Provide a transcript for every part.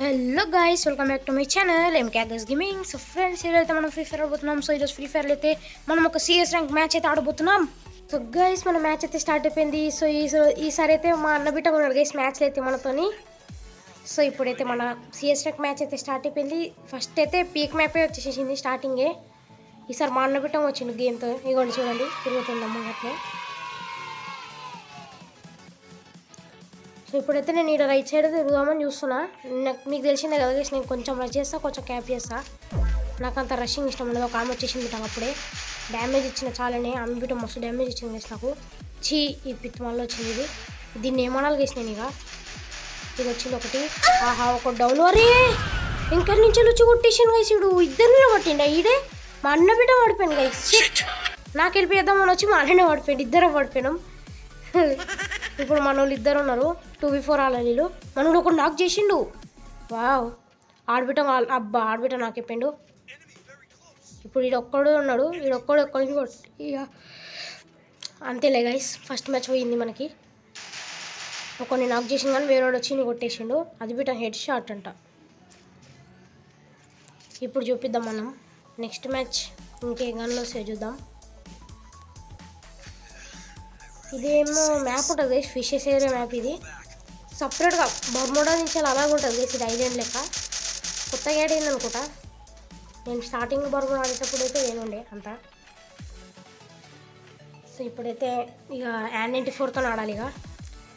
Hello guys, welcome back to my channel ఎంకేగస్ gaming. So friends, ఈరోజైతే మనం Free Fire ఆడబోతున్నాం. సో ఈరోజు ఫ్రీ ఫైర్లో అయితే మనం ఒక సిఎస్ ర్యాంక్ మ్యాచ్ అయితే ఆడబోతున్నాం. సో గైస్, మన మ్యాచ్ అయితే స్టార్ట్ అయిపోయింది. సో ఈసారి అయితే మా అన్న బిడ్డ ఉన్నాడు గైస్ మ్యాచ్లో అయితే మనతోని. సో ఇప్పుడైతే మన సిఎస్ ర్యాంక్ మ్యాచ్ అయితే స్టార్ట్ అయిపోయింది. ఫస్ట్ అయితే పీక్ మ్యాపే వచ్చేసేసింది స్టార్టింగే. ఈసారి మా అన్న బిడ్డ వచ్చిండు గేమ్తో. ఇగోండి చూడండి, తిరుగుతుందమ్మ అట్లే. సో ఇప్పుడైతే నేను ఇక్కడ రైట్ సైడ్ తిరుగుదామని చూస్తున్నా. మీకు తెలిసిందే కదా గైస్, నేను కొంచెం రష్ చేస్తా, కొంచెం క్యాప్ చేస్తా. నాకు అంత రషింగ్ ఇష్టం ఉండదు. ఒక ఆమె వచ్చేసింది బిట్ట, అప్పుడే డ్యామేజ్ ఇచ్చిన చాలానే. ఆమె బిట్ట మస్తు డ్యామేజ్ ఇచ్చింది గైస్ నాకు. ఈ పిత్ మళ్ళీ వచ్చింది. దీన్ని ఏమనాలి గైస్ నేను ఇక. ఇది వచ్చింది ఒకటి. ఆహా, ఒక డౌన్. అరే ఇంకటి నుంచి వచ్చి కొట్టేసాను గైస్. ఇద్దరిని కొట్టిండ ఈడే. మా అన్న బిడ్డ పడిపోయాను గైస్. నాకు వెళ్ళిపోయేద్దామని వచ్చి మా అన్ననే పడిపోయాడు. ఇద్దరం పడిపోయినాం. ఇప్పుడు మన వాళ్ళు ఇద్దరు ఉన్నారు. 2v4 ఆడలీలు. మనోడు ఒకటి నాక్ చేసిండు. వావ్, ఆడబిట్ట అబ్బా, ఆడబిట్ట నాకు చెప్పిండు. ఇప్పుడు ఈడొక్కడు ఉన్నాడు. ఈడొక్కడు ఇక అంతేలే గైస్, ఫస్ట్ మ్యాచ్ పోయింది మనకి. ఒకరిని నాక్ చేసిండు కానీ వేరేవాడు వచ్చి నీ కొట్టేసిండు. అది బిట్ట హెడ్ షాట్ అంట. ఇప్పుడు చూపిద్దాం మనం నెక్స్ట్ మ్యాచ్ ఇంకేం గన్లో వస్తే చూద్దాం. ఇదేమో మ్యాప్ ఉంటుంది గైస్, ఫిషెస్ ఏరియా మ్యాప్. ఇది సపరేట్గా బర్మోడా నుంచి అలాగే ఉంటుంది గైస్. ఇది ఐలాండ్ లెక్క. కొత్తగా యాడ్ అయింది అనుకుంటా. నేను స్టార్టింగ్ బర్మోడా ఆడేటప్పుడు అయితే ఏముండే అంతా. సో ఇప్పుడైతే ఇక N94తో ఆడాలి. ఇక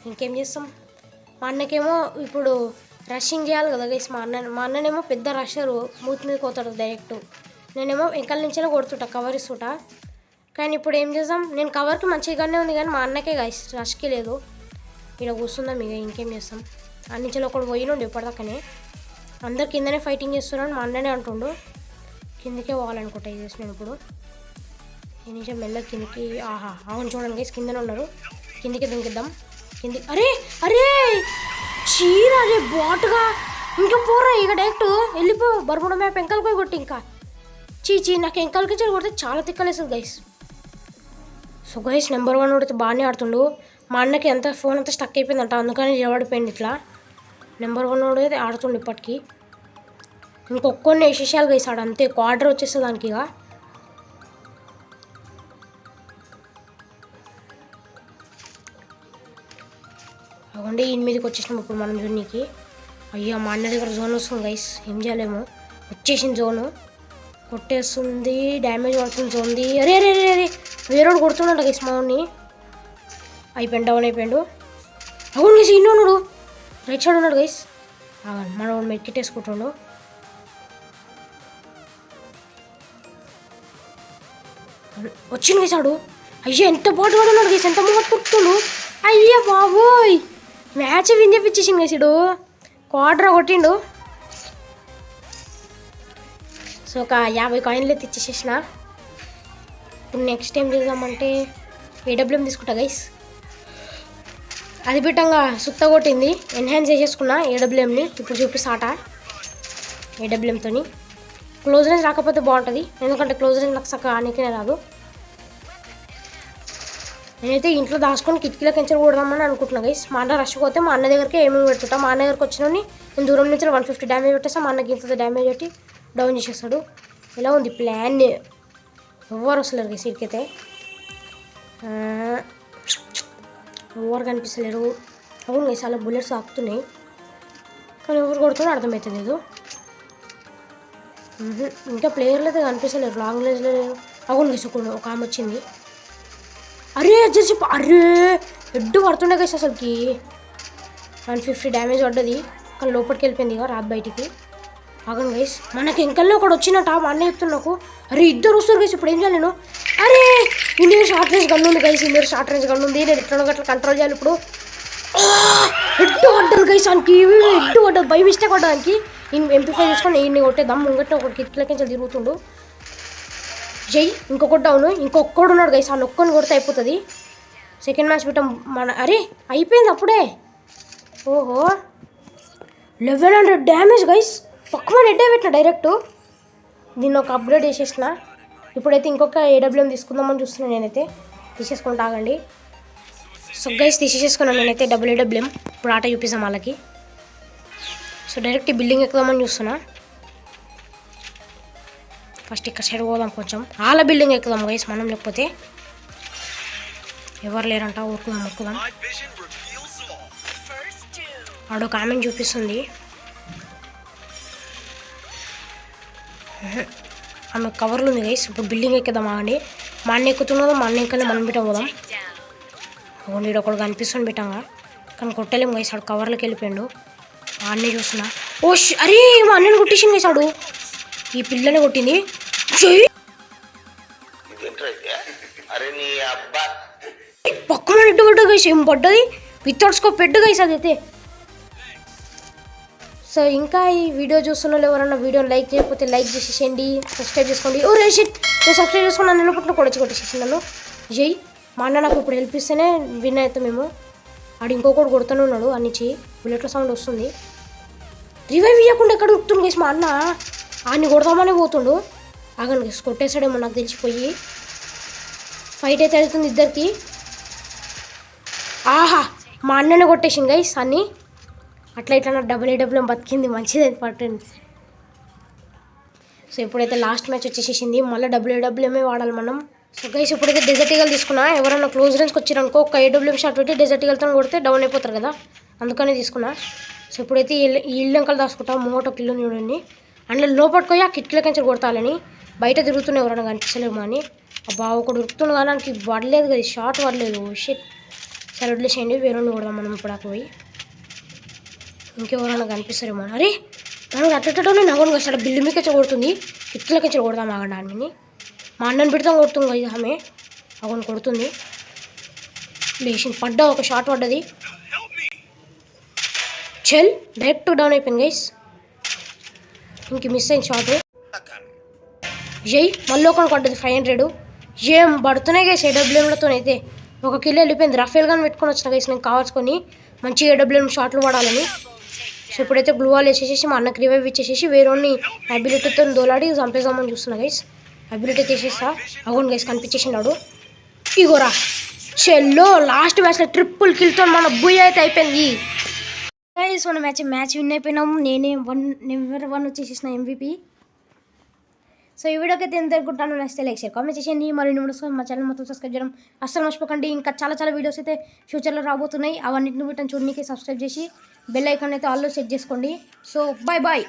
ఇంకేం చేస్తాం. మా అన్నకేమో ఇప్పుడు రషింగ్ చేయాలి కదా గైస్. మా అన్ననేమో పెద్ద రషరు, మూతి మీద పోతాడు డైరెక్ట్. నేనేమో వెంకల నుంచే కొడుతుంటా, కవర్ ఇస్తుంటా. కానీ ఇప్పుడు ఏం చేద్దాం, నేను కవర్కి మంచిగానే ఉంది కానీ మా అన్నకే గైస్ రష్కి లేదు. ఇక్కడ కూర్చుందాం ఇక. ఇంకేం చేస్తాం. అన్నించి ఒకడు పోయినుండి ఇప్పటిదాకానే. అందరు కిందనే ఫైటింగ్ చేస్తున్నాను మా అన్ననే అంటుండు. కిందకే పోవాలనుకుంటా ఇది చేసిన. ఇప్పుడు ఈ నిమిషం మెల్ల కిందికి. ఆహా, అవును చూడండి గైస్, కిందనే ఉన్నారు. కిందికి దింకిద్దాం. అరే అరే చీర, అరే బాటుగా. ఇంకా పోరా ఇక డైరెక్ట్ వెళ్ళిపో. బర్ముడ మ్యాప్ ఎంకల్ పోయి కొట్టి. ఇంకా చీ నాకు ఎంకల్కి చెల్లి కొడితే చాలా తిక్కలేస్తుంది గైస్. సో గైస్, నెంబర్ 1 అయితే బాగానే ఆడుతుండు. మా అన్నకి ఎంత ఫోన్ అంతా స్టక్ అయిపోయిందంట, అందుకని నిలబడిపోయింది ఇట్లా. నెంబర్ 1 అయితే ఆడుతుండు ఇప్పటికీ. ఇంకొన్ని వేసేసాలు గైస్ ఆడ, అంతే క్వార్టర్ వచ్చేస్తుంది దానికి. ఇక అవ్వండి 8కి వచ్చేసినాం ఇప్పుడు మనం జోన్కి. అయ్యా, మా అన్న దగ్గర జోన్ వస్తుంది గైస్. ఏం చేయలేము, వచ్చేసింది జోను. కొట్టేస్తుంది, డ్యామేజ్ పడుతుంది జోన్ది. అరే అరే అరే అరే వేరేవాడు కొడుతున్నాడు గైస్ మా వాడిని. అయిపోయింది, డౌన్ అయిపోయాడు. అవును గైస్, ఇన్నోడు రైట్ సైడ్ ఉన్నాడు గైస్. మన వాడు మెక్కిట్ వేసుకుంటుండు. వచ్చింది గైస్ ఆడు. అయ్యా, ఎంత బాటు కూడా ఉన్నాడు గైస్, ఎంత మూట కొడుతుండు. అయ్యా బాబోయ్, మ్యాచ్ విన్ చేపించేసింది గైస్. క్వార్టర్ కొట్టిండు. సో ఒక 50 కాయిన్లు అయితే ఇచ్చేసేసిన. ఇప్పుడు నెక్స్ట్ ఏం చేద్దామంటే AWM తీసుకుంటా గైస్. అది బిట్టంగా సుత్త కొట్టింది, ఎన్హాన్స్ చేసేసుకున్నా AWMని. ఇప్పుడు చూపిస్తాట AWMతో. క్లోజ్ రేంజ్ రాకపోతే బాగుంటుంది, ఎందుకంటే క్లోజ్ రేంజ్ నాకు చక్కగా ఆనికనే రాదు. నేనైతే ఇంట్లో దాచుకొని కిటికీలోకి ఎంచర్ కొడదామని అనుకుంటున్నా గైస్. మా అన్న రష్ పోతే మా అన్న దగ్గరికి ఏమేమి పెడుతుంటా. మా అన్న దగ్గరికి వచ్చినని నేను దూరం నుంచి 150 డ్యామేజ్ పెట్టేస్తా. మా అన్నకి ఇంత డ్యామేజ్ పెట్టి డౌన్ చేసేస్తాడు. ఇలా ఉంది ప్లాన్. ఎవరు వస్తలేరు గైస్ ఇక్కడికైతే. ఎవరు కనిపిస్తలేరు. అవును గైస్, అలా బుల్లెట్స్ ఆపుతున్నాయి కానీ ఎవరు కొడుతున్నా అర్థమవుతుంది లేదు. ఇంకా ప్లేయర్లు అయితే కనిపిస్తలేరు, లాంగ్ రేంజ్లో లేరు. అవును గైస్, ఒక ఆమె వచ్చింది. అరే జస్ట్ అరే హెడ్ పడుతుండే గైస్. అసలుకి 150 డ్యామేజ్ పడ్డది కానీ లోపలికి వెళ్ళిపోయింది. ఇక రాదు బయటికి. ఆగండి గైస్, మనకి ఇంకల్నే ఒకటి వచ్చినట్ట మా అన్న చెప్తున్నా నాకు. అరే ఇద్దరు వస్తారు గైస్, ఇప్పుడు ఏం చేయాలి నేను. అరే ఇండియర్ షార్ట్ రేంజ్ గన్ ఉంది గైస్. ఇండియర్ షార్ట్ రేంజ్ గన్ ఉంది. నేను ఎట్లా గట్లా కంట్రోల్ చేయాలి ఇప్పుడు. హెడ్ పడ్డారు గైస్ దానికి. హెడ్ పడ్డది బై మిస్టేక్ పడ్డదానికి. MP5 తీసుకొని ఇన్ని కొట్టేద్దాం. ముంగట్టే ఒకటి కిటికీలకి తిరుగుతుండు. జై ఇంకొకటి డౌన్. ఇంకొకడు ఉన్నాడు గైస్, ఆ నొక్కని కొడితే అయిపోతుంది. సెకండ్ మ్యాచ్ పెట్టాం మన. అరే అయిపోయింది అప్పుడే. ఓహో, 1100 డ్యామేజ్ గైస్. పక్కన హెడ్ పెట్టిన డైరెక్ట్. దీన్ని ఒక అప్గ్రేడ్ చేసేసిన. ఇప్పుడైతే ఇంకొక AWM తీసుకుందామని చూస్తున్నాను. నేనైతే తీసేసుకుంటా, ఆగండి. సో గైస్ తీసేసుకున్నాను నేనైతే AWM. ఇప్పుడు ఆట చూపిస్తాం వాళ్ళకి. సో సో డైరెక్ట్ ఈ బిల్డింగ్ ఎక్కుదామని చూస్తున్నా. ఫస్ట్ ఇక్కడ సైడ్ పోదాం, కొంచెం వాళ్ళ బిల్డింగ్ ఎక్కుదాం గైస్ మనం, లేకపోతే ఎవరు లేరంట. ఊరుకుందాం ఎక్కుదాం. ఆడొక ఆమెను చూపిస్తుంది, ఆమె కవర్లు ఉంది గైస్. ఇప్పుడు బిల్డింగ్ ఎక్కుదాం ఆగండి. మా అన్న ఎక్కుతున్నదో మా అన్న ఎక్కలే, మనం బిట్ట పోదాం. నీడు ఒకడు కనిపిస్తుంది బిట్టంగా, కానీ కొట్టలేము గైస్. ఆడు కవర్లోకి వెళ్ళిపోయాడు. మా అన్నీ చూస్తున్నా. ఓ అరే మా అన్నని కొట్టేసింది గైస్. ఆడు ఈ పిల్లని కొట్టింది. పక్కన ఇటు పడ్డా గైస్, ఏం పడ్డది వితౌట్ స్కోప్ పెద్ద గైస్ అదైతే. సో ఇంకా ఈ వీడియో చూస్తున్న వాళ్ళు ఎవరన్నా వీడియోని లైక్ చేయకపోతే లైక్ చేసేసేయండి, సబ్స్క్రైబ్ చేసుకోండి. ఓ రేషిట్ నేను సబ్స్క్రైబ్ చేసుకున్నాను, నేను పుట్టిన కొట్టేసేసినాను. జై మా అన్న నాకు ఇప్పుడు హెల్ప్ ఇస్తేనే విన్ అవుతాం మేము. ఆడు ఇంకొకటి కొడుతూనే ఉన్నాడు అన్నిచ్చి, బుల్లెట్ల సౌండ్ వస్తుంది. రివైవ్ ఇవ్వకుండా ఎక్కడ ఉరుకుతుంది గైస్ మా అన్న, ఆడిని కొడదామనే పోతుండు. ఆగండి గైస్, కొట్టేసాడేమో నాకు తెలిసిపోయి. ఫైట్ అయితే అవుతుంది ఇద్దరికి. ఆహా మా అన్ననే కొట్టేసింది గైస్ అన్నీ. అట్లా ఇట్లా డబ్ల్యూ బతికింది, మంచిది పట్టండి. సో ఇప్పుడైతే లాస్ట్ మ్యాచ్ వచ్చేసేసింది, మళ్ళీ డబ్ల్యూఏమే వాడాలి మనం. సో గైస్ ఇప్పుడైతే డెజర్ట్ ఈగల్ తీసుకున్నా. ఎవరైనా క్లోజ్ రేంజ్కి వచ్చారనుకో ఒక ఏడబ్ల్యూఎం షాట్ పెట్టి డెజర్ట్ ఈగల్తో కొడితే డౌన్ అయిపోతారు కదా, అందుకనే తీసుకున్నా. సో ఇప్పుడైతే ఈ ఇల్లు అంకలు దాచుకుంటాం. మూట పిల్లని చూడండి, అందులో లోపట్టుకోయి ఆ కిటికీల కంచె కొడతాలని. బయట తిరుగుతున్నాయి ఎవరైనా కనిపించలేమో అని. అబ్బా ఒకడు ఉరుకుతుంది కానీ నాకు పడలేదు కదా, షార్ట్ పడలేదు. షిట్ సరే వదిలేసేయండి, వేరే కొడదాం మనం ఇప్పుడు అక్కడ పోయి. ఇంకెవరైనా కనిపిస్తారేమో. అరే మనం అట్టటోనే నవ్వును కదా, బిల్లు మీకచ్చే కొడుతుంది, కిటికీల కంచె కొడదాం ఆగండి ఆమెని. మా అన్నని పెడతాం కొడుతుంది కదా ఆమె, అగోని కొడుతుంది. లేచింది, పడ్డా ఒక షాట్ పడ్డది. చెల్ డైరెక్ట్ డౌన్ అయిపోయింది గైస్, ఇంక మిస్ అయింది షాట్. జై మళ్ళీ ఒకటి పడ్డది 500. ఏం పడుతున్నాయి గైస్ ఏడబ్ల్యూఎంలతో అయితే. ఒక కిలో వెళ్ళిపోయింది. రఫేల్ గాని పెట్టుకొని వచ్చిన గైస్ నేను కావాల్సుకొని మంచిగా ఏడబ్ల్యూఎం షాట్లు పడాలని. సో ఇప్పుడైతే గ్లూ వాల్ వేసేసి మా అన్నకి రివైవ్ ఇచ్చేసేసి వేరే అబిలిటీతో దోలాడి చంపేద్దామని చూస్తున్నా గైస్. అబిలిటీ తీసేస్తా. అవును గైస్ కనిపించేసినాడు. ఇగోరా చెల్లో లాస్ట్ మ్యాచ్లో ట్రిపుల్ కిల్తో మన బుయ్ అయితే అయిపోయింది గైస్. మన మ్యాచ్ విన్ అయిపోయినాము. నెంబర్ 1 వచ్చేసేసిన MVP. సో ఈ వీడియోకి అయితే ఎంత అనుకుంటాను, నచ్చితే లైక్ షేర్ కామెంట్ చేసేయండి. మరి మా ఛానల్ మొత్తం సబ్స్క్రైబ్ చేయడం అస్సలు మర్చిపోకండి. ఇంకా చాలా వీడియోస్ అయితే ఫ్యూచర్లో రాబోతున్నాయి. అవన్నింటిని వీటిని చూడడానికి సబ్స్క్రైబ్ చేసి బెల్ ఐకాన్ అయితే ఆల్లో సెట్ చేసుకోండి. So bye.